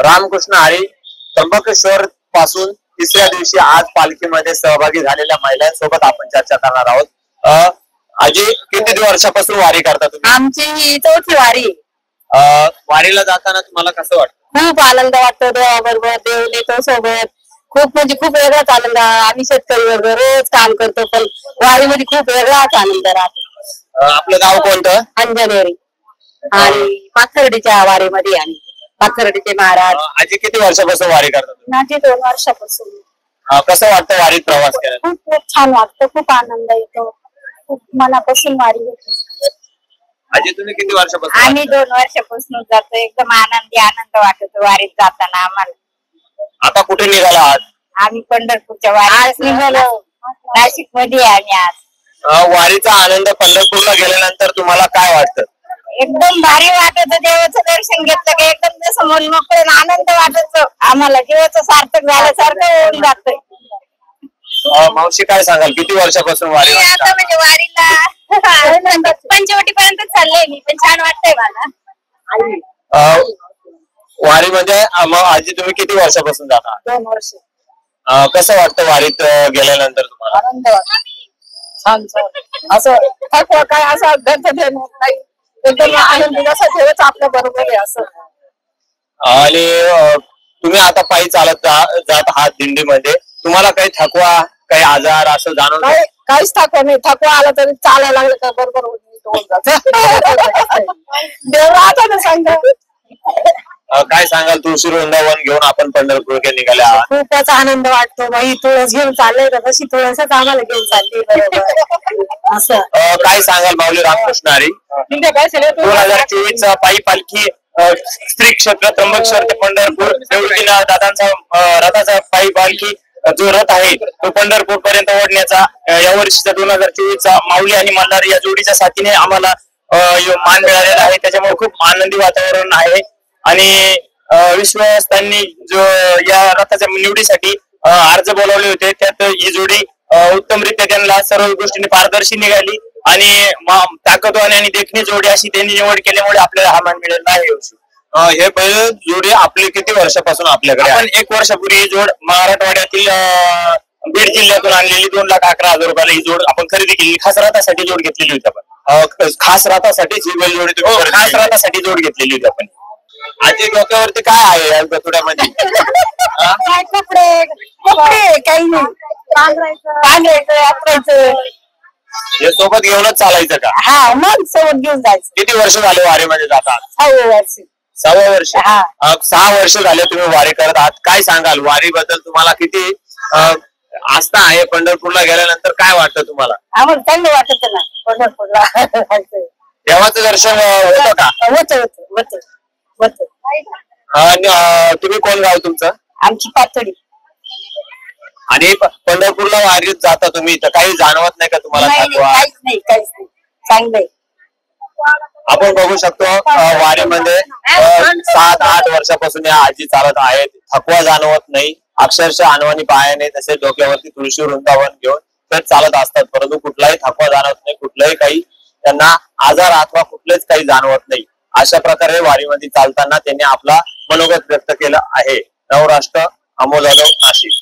रामकृष्ण हरी त्र्यंबकेश्वर पासून तिसऱ्या दिवशी आज पालखीमध्ये सहभागी झालेल्या महिलांसोबत आपण चर्चा करणार आहोत। आजी, किती वर्षापासून वारी करता तुम्ही? आमची ही चौथी वारी। वारीला जाताना तुम्हाला कसं वाटतं? खूप आनंद वाटतो, देवाबरोबर देव नेतो सोबत। खूप म्हणजे खूप वेगळाच आनंद। आम्ही शेतकरी वर्ग रोज काम करतो, पण वारीमध्ये खूप वेगळाच आनंद राहतो। आपलं गाव कोणतं? अंजनेरी आणि पाथर्डीच्या वारीमध्ये आम्ही पाथर्डीचे महाराज। आजी, किती वर्षापासून वारी करता तुम्ही? माझे 2 वर्षापासून। कसं वाटतं वारीत प्रवास केला? खूप छान वाटतं, खूप आनंद येतो, खूप मनापासून वारी होती। आजी, तुम्ही किती वर्षापासून? आम्ही 2 वर्षापासून जातो। एकदम आनंद वाटतो वारीत जाताना आम्हाला। आता कुठे निघाला आहात? आम्ही पंढरपूरच्या वारीत निघालो। नाशिक मध्ये आम्ही आज। वारीचा आनंद पंढरपूरला गेल्यानंतर तुम्हाला काय वाटतं? एकदम भारी वाटत, देवाचं दर्शन घेतलं की एकदम जसं मन मोकळं आनंद वाटत, आम्हाला जीवाचं सार्थक झाल्यासारखं होऊन जातंय। मावशी, काय सांगाल, किती वर्षापासून वारी? आता म्हणजे वारीला पंचवटी पर्यंत चाललंय मी, पण छान वाटतंय मला। वारीमध्ये आजी तुम्ही किती वर्षापासून जाता? 2 वर्ष। कसं वाटतं वारीत गेल्यानंतर तुम्हाला? आनंद वाटतो, छान छान। असं थकवा काय असं घरचं ठेवत नाही, एकदम आनंद जसा ठेवच आपल्या बरोबर आहे असं। आणि तुम्ही आता पायी चालत जात आहात दिंडीमध्ये, तुम्हाला काही थकवा, काही आजार असं जाणवतं? काहीच थकवा नाही। थकवा आला तरी चालायला लागलं का बरोबर होऊन जात। देव राहतो ना सांग। काय सांगाल, तुळशी वृंदावन घेऊन आपण पंढरपूरकडे निघाले आहात? खूपच आनंद वाटतो। बाई तुळस घेऊन चाललंय का, तशी तुळसच आम्हाला घेऊन चालली बरोबर असं। काय सांगाल माऊली रामकृष्ण हरी, 2024 चा पायी पालखी स्त्री क्षेत्र त्र्यंबकेश्वर ते पंढरपूर दादांचा रथाचा पायी पालखी जो रथ आहे तो पंढरपूर पर्यंत ओढण्याचा या वर्षीचा 2024 चा माऊली आणि मल्हार या जोडीच्या साथीने आम्हाला मान मिळालेला आहे। त्याच्यामुळे खूप आनंदी वातावरण आहे आणि विश्वासांनी जो या रथाच्या निवडीसाठी अर्ज बोलावले होते, त्यात ही जोडी उत्तमरित्या त्यांना सर्व गोष्टींनी पारदर्शी निघाली आणि ताकदवान आणि देखणी जोडी अशी त्यांनी निवड केल्यामुळे आपल्याला हा मान मिळाला आहे। हे बैल जोडी आपली किती वर्षापासून आपल्याकडे? आपण 1 वर्षापूर्वी ही जोड मराठवाड्यातील बीड जिल्ह्यातून आणलेली 2,11,000 रुपयाला ही जोड आपण खरेदी केली। खास रथासाठी जोड घेतलेली होती आपण। खास रथासाठी ही बैल जोडी खास रथासाठी जोड घेतलेली होती आपण। आजी, डोक्यावरती काय आहे या गतुड्यामध्ये? काय कपडे काही नाही, पांघरायचं यात्रायचं हे सोबत घेऊनच चालायचं का? हा, मग सोबत घेऊन जायचं। किती वर्ष झाले वारीमध्ये जातात? 6 वर्ष। 6 वर्ष। 6 वर्ष झाले तुम्ही वारी करत आहात। काय सांगाल, वारी बद्दल तुम्हाला किती आस्था आहे? पंढरपूरला गेल्यानंतर काय वाटतं तुम्हाला? आम्हाला चांगलं वाटत ना पंढरपूरला। देवाचं दर्शन होतं का? होत। आणि तुम्ही कोण गाव तुमचं? आमची पाथर्डी। आणि पंढरपूरला वारीत जाता तुम्ही, तर काही जाणवत नाही का तुम्हाला थकवा? काहीच नाही चांगलंय। आपण बघू शकतो वारीमध्ये 7-8 वर्षापासून या आजी चालत आहेत। थकवा जाणवत नाही, अक्षरशः अनवाणी पायाने तसे डोक्यावरती तुळशी वृंदावन घेऊन ते चालत असतात, परंतु कुठलाही थकवा जाणवत नाही, कुठलाही काही त्यांना आजार अथवा कुठलेच काही जाणवत नाही। अशा प्रकारे वारीमध्ये चालताना त्यांनी आपला मनोगत व्यक्त केलं आहे। नवराष्ट्र, अमोल जाधव, नाशिक।